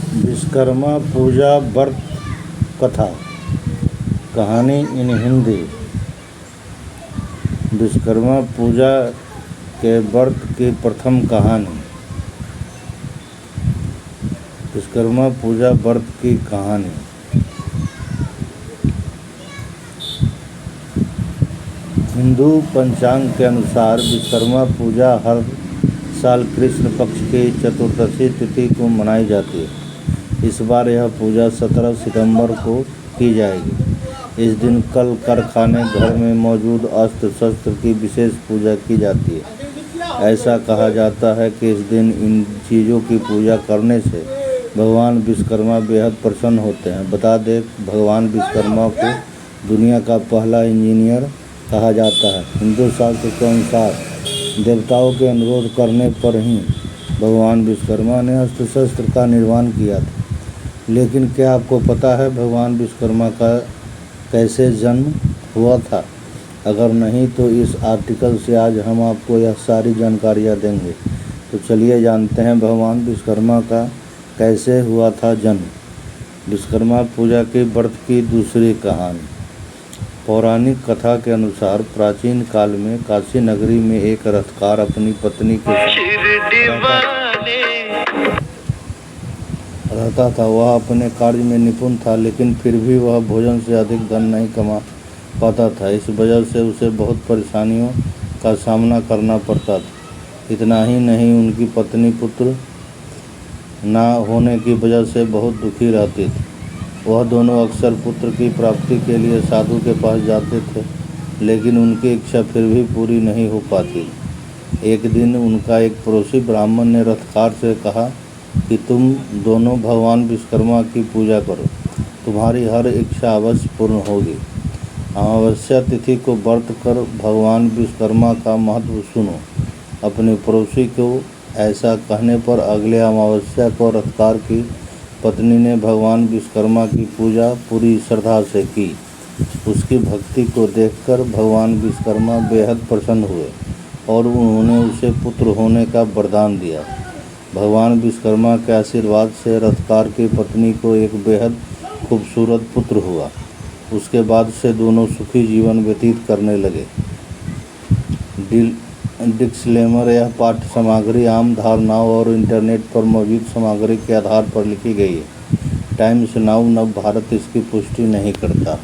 विश्वकर्मा पूजा व्रत कथा कहानी इन हिंदी। विश्वकर्मा पूजा के व्रत की प्रथम कहानी। विश्वकर्मा पूजा व्रत की कहानी। हिंदू पंचांग के अनुसार विश्वकर्मा पूजा हर साल कृष्ण पक्ष की चतुर्दशी तिथि को मनाई जाती है। इस बार यह पूजा 17 सितंबर को की जाएगी। इस दिन कल कारखाने घर में मौजूद अस्त्र शस्त्र की विशेष पूजा की जाती है। ऐसा कहा जाता है कि इस दिन इन चीज़ों की पूजा करने से भगवान विश्वकर्मा बेहद प्रसन्न होते हैं। बता दें, भगवान विश्वकर्मा को दुनिया का पहला इंजीनियर कहा जाता है। हिंदू शास्त्र के अनुसार देवताओं के अनुरोध करने पर ही भगवान विश्वकर्मा ने अस्त्र शस्त्र का निर्माण किया था। लेकिन क्या आपको पता है भगवान विश्वकर्मा का कैसे जन्म हुआ था? अगर नहीं तो इस आर्टिकल से आज हम आपको यह सारी जानकारियाँ देंगे। तो चलिए जानते हैं भगवान विश्वकर्मा का कैसे हुआ था जन्म। विश्वकर्मा पूजा के व्रत की दूसरी कहानी। पौराणिक कथा के अनुसार प्राचीन काल में काशी नगरी में एक रथकार अपनी पत्नी के साथ रहता था। वह अपने कार्य में निपुण था, लेकिन फिर भी वह भोजन से अधिक धन नहीं कमा पाता था। इस वजह से उसे बहुत परेशानियों का सामना करना पड़ता था। इतना ही नहीं, उनकी पत्नी पुत्र ना होने की वजह से बहुत दुखी रहती थी। वह दोनों अक्सर पुत्र की प्राप्ति के लिए साधु के पास जाते थे, लेकिन उनकी इच्छा फिर भी पूरी नहीं हो पाती। एक दिन उनका एक पड़ोसी ब्राह्मण ने रथकार से कहा कि तुम दोनों भगवान विश्वकर्मा की पूजा करो, तुम्हारी हर इच्छा अवश्य पूर्ण होगी। अमावस्या तिथि को व्रत कर भगवान विश्वकर्मा का महत्व सुनो। अपने पड़ोसी को ऐसा कहने पर अगले अमावस्या को रथकार की पत्नी ने भगवान विश्वकर्मा की पूजा पूरी श्रद्धा से की। उसकी भक्ति को देखकर भगवान विश्वकर्मा बेहद प्रसन्न हुए और उन्होंने उसे पुत्र होने का वरदान दिया। भगवान विश्वकर्मा के आशीर्वाद से रथकार की पत्नी को एक बेहद खूबसूरत पुत्र हुआ। उसके बाद से दोनों सुखी जीवन व्यतीत करने लगे। डिस्क्लेमर: यह पाठ्य सामग्री आम धारणाओं और इंटरनेट पर मौजूद सामग्री के आधार पर लिखी गई है। टाइम्स नाउ नव भारत इसकी पुष्टि नहीं करता।